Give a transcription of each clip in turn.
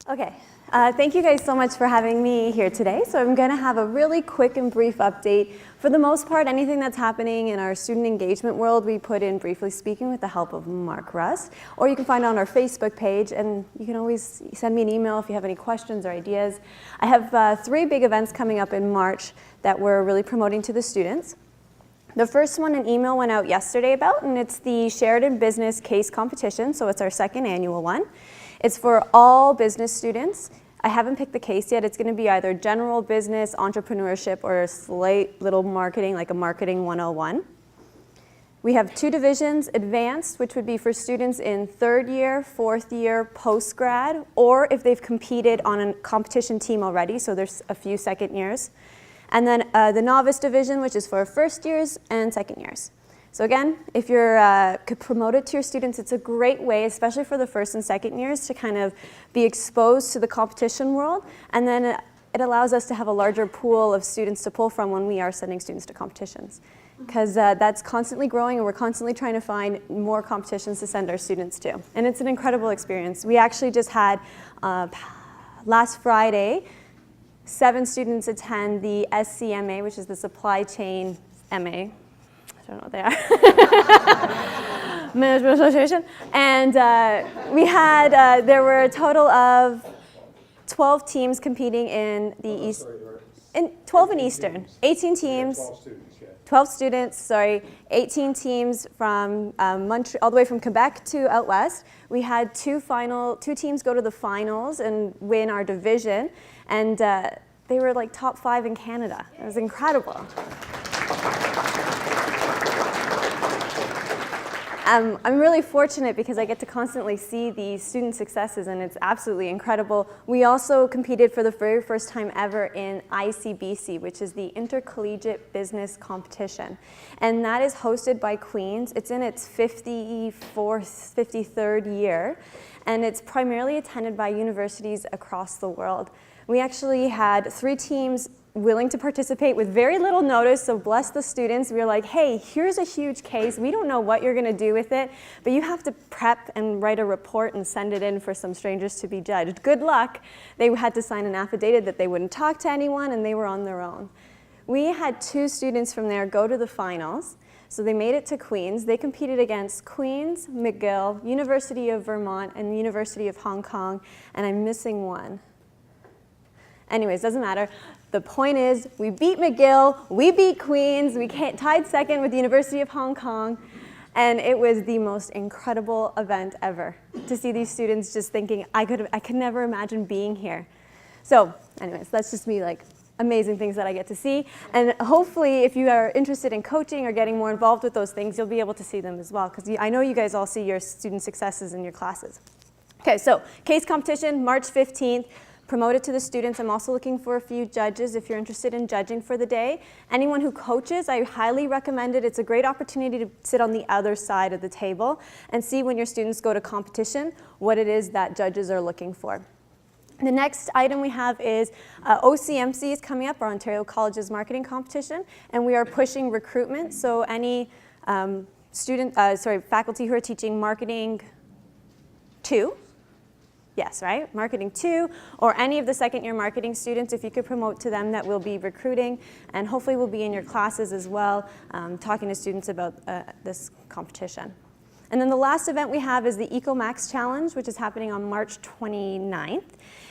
Okay, thank you guys so much for having me here today. So I'm going to have a really quick and brief update. For the most part, anything that's happening in our student engagement world, we put in Briefly Speaking with the help of Mark Rust, or you can find it on our Facebook page, and you can always send me an email if you have any questions or ideas. I have 3 big events coming up in March that we're really promoting to the students. The first one, an email went out yesterday about, and it's the Sheridan Business Case Competition, so it's our 2nd annual one. It's for all business students. I haven't picked the case yet. It's going to be either general business, entrepreneurship, or a slight little marketing, like a marketing 101. We have 2 divisions, advanced, which would be for students in 3rd year, 4th year, post-grad, or if they've competed on a competition team already, so there's a few 2nd years. And then the novice division, which is for 1st years and 2nd years. So again, if you're could promote it to your students, it's a great way, especially for the 1st and 2nd years, to kind of be exposed to the competition world. And then it allows us to have a larger pool of students to pull from when we are sending students to competitions. Because that's constantly growing, and we're constantly trying to find more competitions to send our students to. And it's an incredible experience. We actually just had, last Friday, 7 students attend the SCMA, which is the Supply Chain MA. I don't know what they are. Management Association. And we had, there were a total of 12 teams competing in the East. 12 in Eastern. 18 teams. 12 students, yeah. 12 students, sorry. 18 teams from Montreal, all the way from Quebec to out west. We had 2 teams go to the finals and win our division. And they were like top 5 in Canada. It was incredible. I'm really fortunate because I get to constantly see these student successes, and it's absolutely incredible. We also competed for the very first time ever in ICBC, which is the Intercollegiate Business Competition. And that is hosted by Queen's. It's in its 54th, 53rd year, and it's primarily attended by universities across the world. We actually had 3 teams willing to participate with very little notice, so bless the students. We were like, hey, here's a huge case. We don't know what you're going to do with it, but you have to prep and write a report and send it in for some strangers to be judged. Good luck. They had to sign an affidavit that they wouldn't talk to anyone, and they were on their own. We had 2 students from there go to the finals, so they made it to Queen's. They competed against Queen's, McGill, University of Vermont, and the University of Hong Kong, and I'm missing one. Anyways, doesn't matter. The point is, we beat McGill, we beat Queen's, we tied 2nd with the University of Hong Kong, and it was the most incredible event ever to see these students just thinking, I could never imagine being here. So anyways, that's just me, like, amazing things that I get to see. And hopefully, if you are interested in coaching or getting more involved with those things, you'll be able to see them as well, because I know you guys all see your student successes in your classes. Okay, so case competition, March 15th. Promote it to the students. I'm also looking for a few judges if you're interested in judging for the day. Anyone who coaches, I highly recommend it. It's a great opportunity to sit on the other side of the table and see when your students go to competition what it is that judges are looking for. The next item we have is OCMC is coming up, our Ontario Colleges Marketing Competition, and we are pushing recruitment. So any faculty who are teaching Marketing 2, yes, right? Marketing 2, or any of the 2nd year marketing students, if you could promote to them, that we'll be recruiting, and hopefully we'll be in your classes as well, talking to students about this competition. And then the last event we have is the EcoMax Challenge, which is happening on March 29th.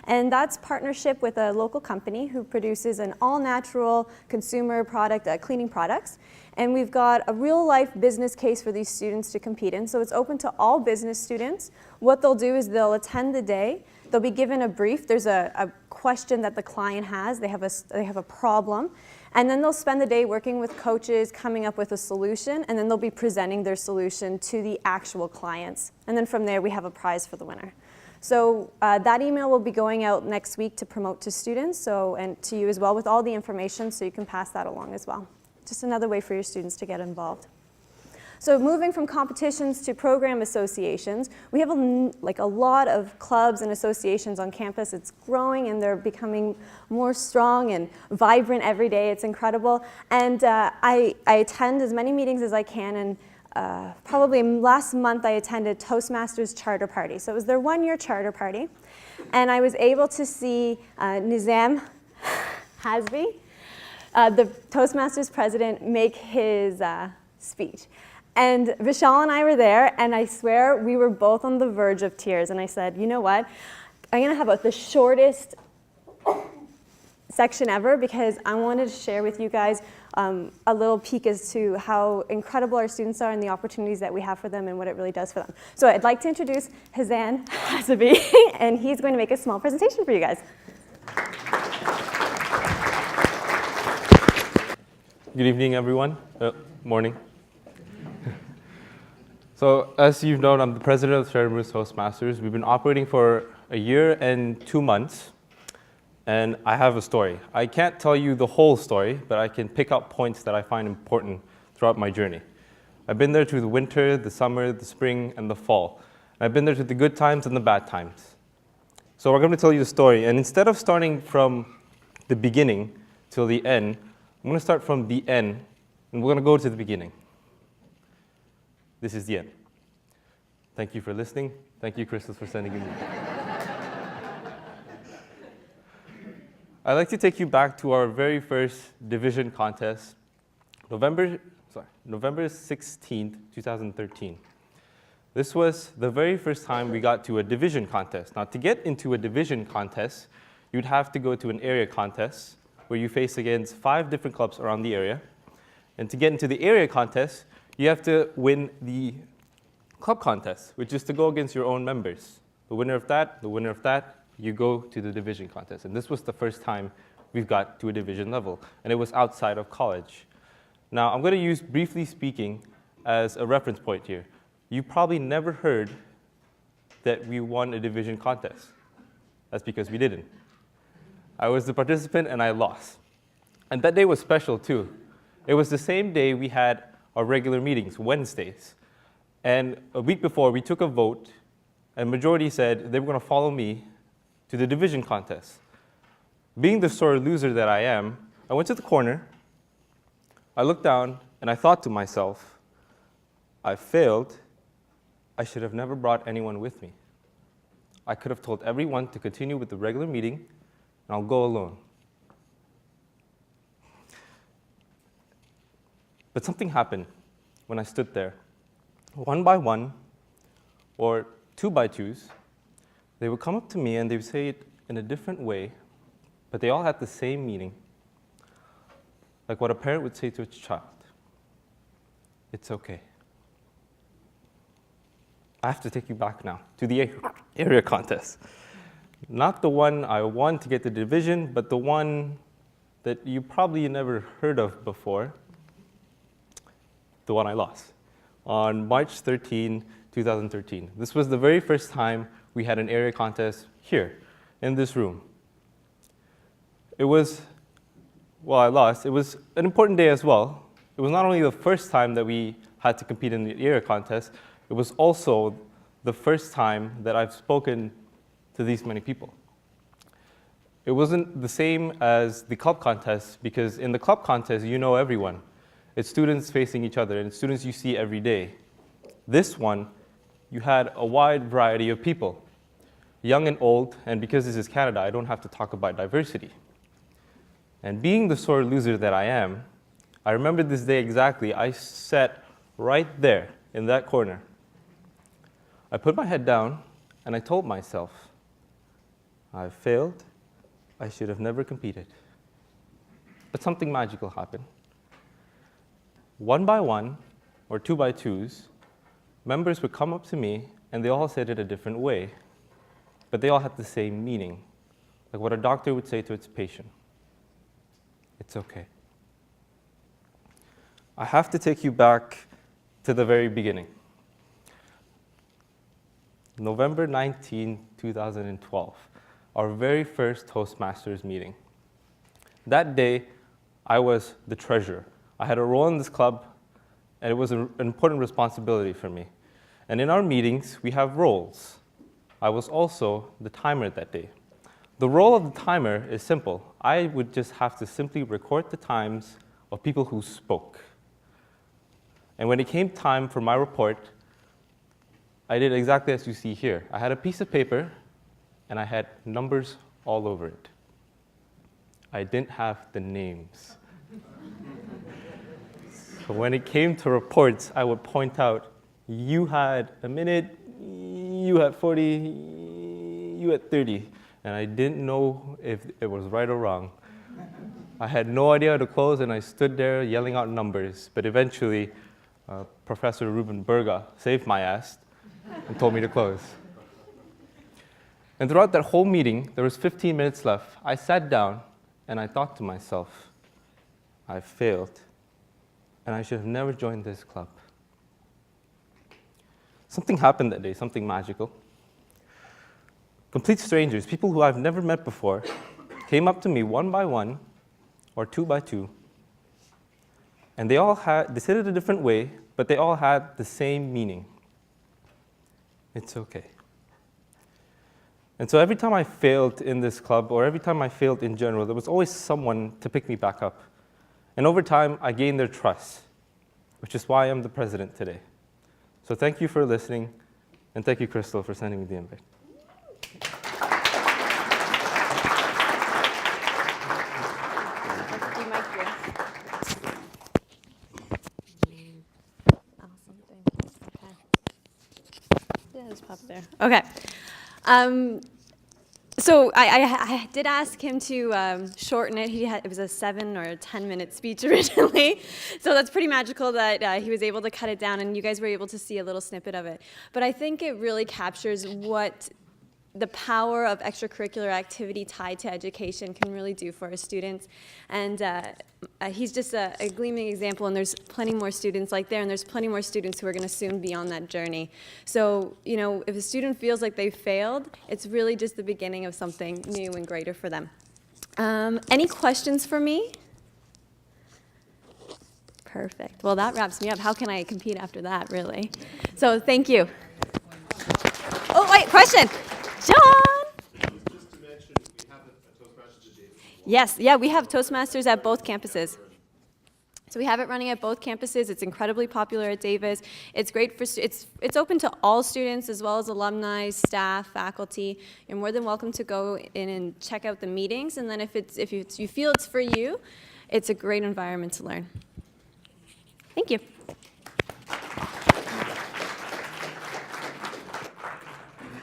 And that's partnership with a local company who produces an all-natural consumer product, cleaning products. And we've got a real-life business case for these students to compete in. So it's open to all business students. What they'll do is they'll attend the day. They'll be given a brief. There's a question that the client has. They have a problem. And then they'll spend the day working with coaches, coming up with a solution, and then they'll be presenting their solution to the actual clients. And then from there, we have a prize for the winner. So that email will be going out next week to promote to students, and to you as well, with all the information, so you can pass that along as well. Just another way for your students to get involved. So moving from competitions to program associations, we have a lot of clubs and associations on campus. It's growing, and they're becoming more strong and vibrant every day. It's incredible. And I attend as many meetings as I can, and probably last month I attended Toastmasters charter party. So it was their 1-year charter party. And I was able to see Nizam Hasbi, the Toastmasters president, make his speech. And Vishal and I were there, and I swear we were both on the verge of tears. And I said, you know what? I'm going to have the shortest section ever because I wanted to share with you guys a little peek as to how incredible our students are and the opportunities that we have for them and what it really does for them. So I'd like to introduce Hazan Hasabi, and he's going to make a small presentation for you guys. Good evening, everyone. Morning. So, as you've known, I'm the president of Sheridan Bruce Toastmasters. We've been operating for a year and 2 months, and I have a story. I can't tell you the whole story, but I can pick up points that I find important throughout my journey. I've been there through the winter, the summer, the spring, and the fall. I've been there through the good times and the bad times. So we're going to tell you the story, and instead of starting from the beginning till the end, I'm going to start from the end, and we're going to go to the beginning. This is the end. Thank you for listening. Thank you, Crystal, for sending me. I'd like to take you back to our very first division contest, November 16th, 2013. This was the very first time we got to a division contest. Now, to get into a division contest, you'd have to go to an area contest where you face against 5 different clubs around the area. And to get into the area contest, you have to win the club contest, which is to go against your own members. The winner of that, you go to the division contest. And this was the first time we've got to a division level, and it was outside of college. Now, I'm going to use Briefly Speaking as a reference point here. You probably never heard that we won a division contest. That's because we didn't. I was the participant, and I lost. And that day was special, too. It was the same day we had our regular meetings, Wednesdays. And a week before, we took a vote, and majority said they were going to follow me to the division contest. Being the sore loser that I am, I went to the corner, I looked down, and I thought to myself, I failed. I should have never brought anyone with me. I could have told everyone to continue with the regular meeting, and I'll go alone. But something happened when I stood there. 1 by 1, or 2 by 2s, they would come up to me and they would say it in a different way, but they all had the same meaning. Like what a parent would say to its child. It's okay. I have to take you back now to the area contest. Not the one I won to get the division, but the one that you probably never heard of before. The one I lost on March 13, 2013. This was the very first time we had an area contest here in this room. It was, well, I lost. It was an important day as well. It was not only the first time that we had to compete in the area contest, it was also the first time that I've spoken to these many people. It wasn't the same as the club contest, because in the club contest, you know everyone. It's students facing each other, and it's students you see every day. This one, you had a wide variety of people, young and old, and because this is Canada, I don't have to talk about diversity. And being the sore loser that I am, I remember this day exactly. I sat right there in that corner. I put my head down, and I told myself, I failed. I should have never competed. But something magical happened. 1 by 1, or 2 by 2s, members would come up to me, and they all said it a different way, but they all had the same meaning, like what a doctor would say to its patient. It's okay. I have to take you back to the very beginning. November 19, 2012, our very first Toastmasters meeting. That day, I was the treasurer. I had a role in this club, and it was an important responsibility for me. And in our meetings, we have roles. I was also the timer that day. The role of the timer is simple. I would just have to simply record the times of people who spoke. And when it came time for my report, I did exactly as you see here. I had a piece of paper, and I had numbers all over it. I didn't have the names. So when it came to reports, I would point out, you had a minute, you had 40, you had 30. And I didn't know if it was right or wrong. I had no idea how to close, and I stood there yelling out numbers. But eventually, Professor Ruben Berga saved my ass and told me to close. And throughout that whole meeting, there was 15 minutes left. I sat down, and I thought to myself, I failed, and I should have never joined this club. Something happened that day, something magical. Complete strangers, people who I've never met before, came up to me one by one, or two by two, and they said it a different way, but they all had the same meaning. It's okay. And so every time I failed in this club, or every time I failed in general, there was always someone to pick me back up. And over time, I gained their trust, which is why I'm the president today. So thank you for listening, and thank you, Crystal, for sending me the invite. There. Okay. So I did ask him to shorten it. It was a 7 or 10-minute speech originally. So that's pretty magical that he was able to cut it down, and you guys were able to see a little snippet of it. But I think it really captures what the power of extracurricular activity tied to education can really do for our students. And he's just a gleaming example, and there's plenty more students like there, and there's plenty more students who are going to soon be on that journey. So, you know, if a student feels like they failed, it's really just the beginning of something new and greater for them. Any questions for me? Perfect. Well, that wraps me up. How can I compete after that, really? So thank you. Oh, wait, question. John? Just to mention, we have a Toastmasters today. Yes, yeah, we have Toastmasters at both campuses. So we have it running at both campuses. It's incredibly popular at Davis. It's great for it's open to all students as well as alumni, staff, faculty. You're more than welcome to go in and check out the meetings. And then if you feel it's for you, it's a great environment to learn. Thank you.